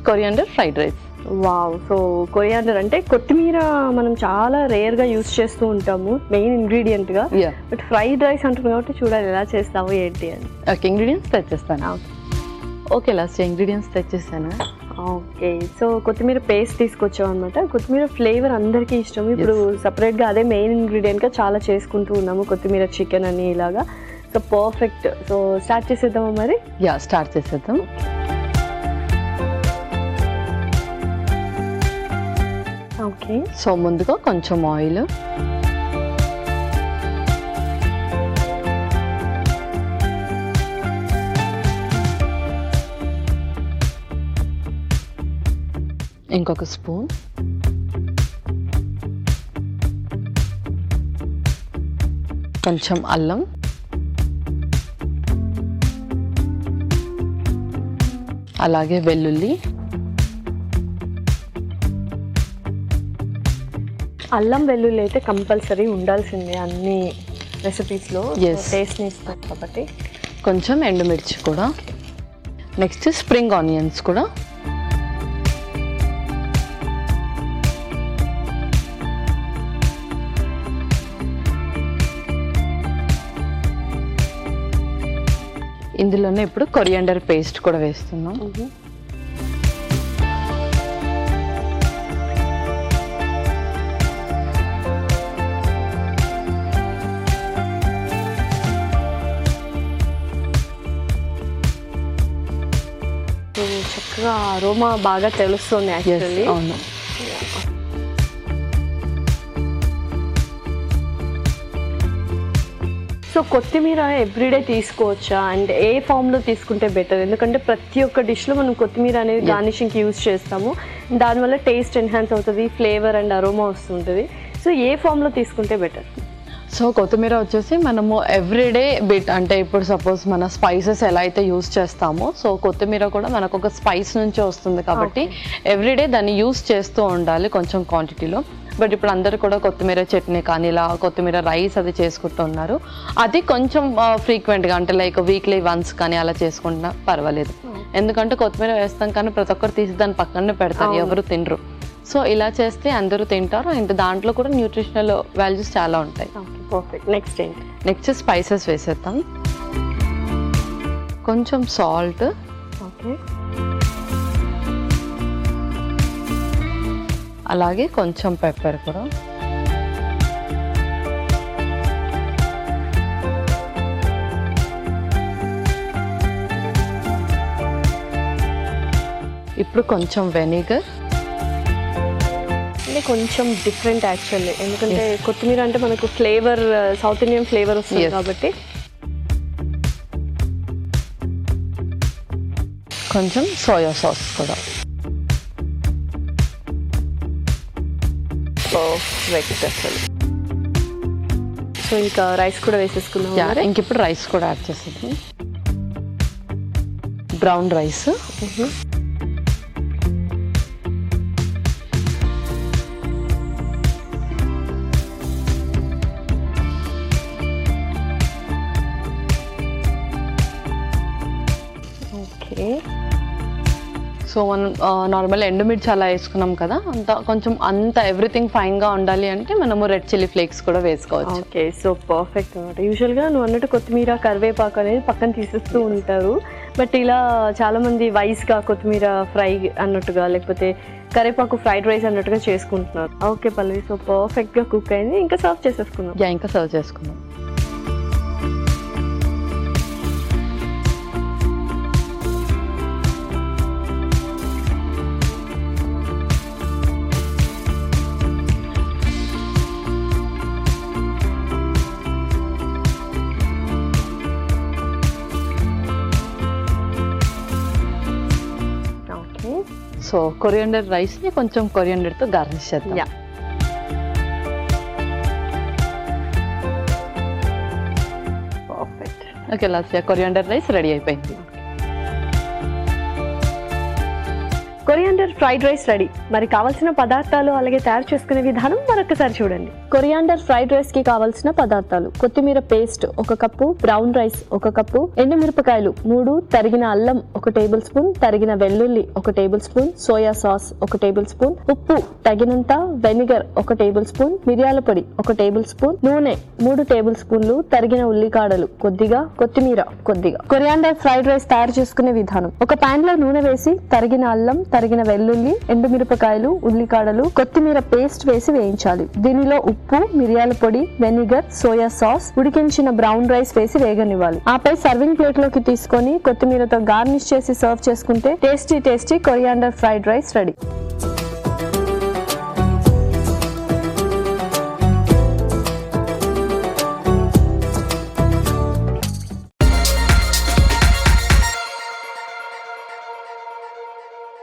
Coriander fried rice. Wow. So coriander అంటే కొత్తిమీర మనం చాలా రేర్గా యూస్ చేస్తూ ఉంటాము మెయిన్ ఇంగ్రీడియంట్గా. బట్ ఫ్రైడ్ రైస్ అంటుంది కాబట్టి చూడాలి ఎలా చేస్తావు ఏంటి అని. ఓకే, ఇంగ్రీడియంట్స్ తెచ్చేస్తాను. ఓకే లాస్ట్ ఇంగ్రీడియంట్స్ తెచ్చేస్తాను. ఓకే, సో కొత్తిమీర పేస్ట్ తీసుకొచ్చాం అనమాట. కొత్తిమీర ఫ్లేవర్ అందరికీ ఇష్టం. ఇప్పుడు సపరేట్గా అదే మెయిన్ ఇంగ్రీడియంట్గా చాలా చేసుకుంటూ ఉన్నాము, కొత్తిమీర చికెన్ అని ఇలాగా. So perfect. సో స్టార్ట్ చేసేద్దామా మరి? స్టార్ట్ చేసేద్దాం. ఓకే, సో ముందుగా కొంచెం ఆయిల్, ఇంకొక స్పూన్, కొంచెం అల్లం, అలాగే వెల్లుల్లి. అల్లం వెల్లుల్లి అయితే కంపల్సరీ ఉండాల్సిందే అన్ని రెసిపీస్లో, టేస్ట్ని ఇస్తాం కాబట్టి. కొంచెం ఎండుమిర్చి కూడా, నెక్స్ట్ స్ప్రింగ్ ఆనియన్స్ కూడా, ఇందులోనే ఇప్పుడు కొరియాండర్ పేస్ట్ కూడా వేస్తున్నాం. చక్కగా అరోమా బాగా తెలుస్తుంది యాక్చువల్లీ. అవును. సో కొత్తిమీర ఎవ్రీడే తీసుకోవచ్చా అండ్ ఏ ఫామ్లో తీసుకుంటే బెటర్? ఎందుకంటే ప్రతి ఒక్క డిష్లో మనం కొత్తిమీర అనేది గార్నిషింగ్కి యూజ్ చేస్తాము, దానివల్ల టేస్ట్ ఎన్హాన్స్ అవుతుంది, ఫ్లేవర్ అండ్ అరోమా వస్తుంటుంది. సో ఏ ఫామ్లో తీసుకుంటే బెటర్? సో కొత్తిమీర వచ్చేసి మనము ఎవ్రీడే బిట్, అంటే ఇప్పుడు సపోజ్ మన స్పైసెస్ ఎలా అయితే యూస్ చేస్తామో, సో కొత్తిమీర కూడా మనకు ఒక స్పైస్ నుంచి వస్తుంది కాబట్టి ఎవ్రీడే దాన్ని యూస్ చేస్తూ ఉండాలి కొంచెం క్వాంటిటీలో. బట్ ఇప్పుడు అందరూ కూడా కొత్తిమీర చట్నీ కానీ ఇలా కొత్తిమీర రైస్ అది చేసుకుంటూ ఉన్నారు. అది కొంచెం ఫ్రీక్వెంట్గా, అంటే లైక్ వీక్లీ వన్స్ కానీ అలా చేసుకుంటున్నా పర్వాలేదు. ఎందుకంటే కొత్తిమీర వేస్తాం కానీ ప్రతి ఒక్కరు తీసి దాని పక్కనే పెడతారు, ఎవరు తినరు. సో ఇలా చేస్తే అందరూ తింటారు అండ్ దాంట్లో కూడా న్యూట్రిషనల్ వాల్యూస్ చాలా ఉంటాయి. పర్ఫెక్ట్. నెక్స్ట్ ఏంటి? నెక్స్ట్ స్పైసెస్ వేసేద్దాం. కొంచెం సాల్ట్, ఓకే, అలాగే కొంచెం పెప్పర్ కూడా, ఇప్పుడు కొంచెం వెనిగర్. కొంచెం డిఫరెంట్ యాక్చువల్లీ, ఎందుకంటే కొత్తిమీర అంటే మనకు ఫ్లేవర్ సౌత్ ఇండియన్ ఫ్లేవర్ వస్తుంది కాబట్టి. కొంచెం సోయా సాస్ కూడా. పర్ఫెక్ట్ అసలు. సో ఇంకా రైస్ కూడా వేసేసుకున్నాం. ఇంక ఇప్పుడు రైస్ కూడా యాడ్ చేసేది. బ్రౌన్ రైస్, సో మనం నార్మల్ ఎండుమిర్చి అలా వేసుకున్నాం కదా, అంత ఎవ్రీథింగ్ ఫైన్గా ఉండాలి అంటే మనము రెడ్ చిల్లీ ఫ్లేక్స్ కూడా వేసుకోవచ్చు. ఓకే, సో పర్ఫెక్ట్ అనమాట. యూజువల్గా నువ్వు అన్నట్టు కొత్తిమీర కరివేపాకు అనేది పక్కన తీసేస్తూ ఉంటారు, బట్ ఇలా చాలామంది వైస్గా కొత్తిమీర ఫ్రై అన్నట్టుగా లేకపోతే కరివేపాకు ఫ్రైడ్ రైస్ అన్నట్టుగా చేసుకుంటున్నారు. ఓకే పల్లవి, సో పర్ఫెక్ట్గా కుక్ అయింది. ఇంకా సర్వ్ చేసేసుకున్నాం. ఇంకా సర్వ్ చేసుకున్నాం. సో కొరియాండర్ రైస్ని కొంచెం కొరియాండర్తో గార్నిష్ చేద్దాం. Perfect. Okay last coriander rice ready అయిపోయింది. Coriander fried rice ready. మరి కావాల్సిన పదార్థాలు అలాగే తయారు చేసుకునే విధానం మరొకసారి చూడండి. కొరియాండర్ ఫ్రైడ్ రైస్ కి కావాల్సిన పదార్థాలు: కొత్తిమీర paste 1 cup, brown rice 1 cup, ఎండుమిరపకాయలు 3, తరిగిన అల్లం 1 టేబుల్ స్పూన్, తరిగిన వెల్లుల్లి 1 table spoon, soya sauce 1 table spoon, ఉప్పు తగినంత, వెనిగర్ 1 టేబుల్ స్పూన్, మిరియాల పొడి 1 టేబుల్ స్పూన్, నూనె 3 టేబుల్ స్పూన్లు, తరిగిన ఉల్లికాడలు కొద్దిగా, కొత్తిమీర కొద్దిగా. కొరియాండర్ ఫ్రైడ్ రైస్ తయారు చేసుకునే విధానం: ఒక పాన్ లో నూనె వేసి తరిగిన అల్లం, తరిగిన వెల్లుల్లి, ఎండుమిరపకాయలు, ఉల్లికాడలు, కొత్తిమీర పేస్ట్ వేసి వేయించాలి. దీనిలో ఉప్పు, మిరియాల పొడి, వెనిగర్, సోయా సాస్, ఉడికించిన బ్రౌన్ రైస్ వేసి వేగనివ్వాలి. ఆపై సర్వింగ్ ప్లేట్ లోకి తీసుకొని కొత్తిమీరతో గార్నిష్ చేసి సర్వ్ చేసుకుంటే tasty coriander fried rice ready.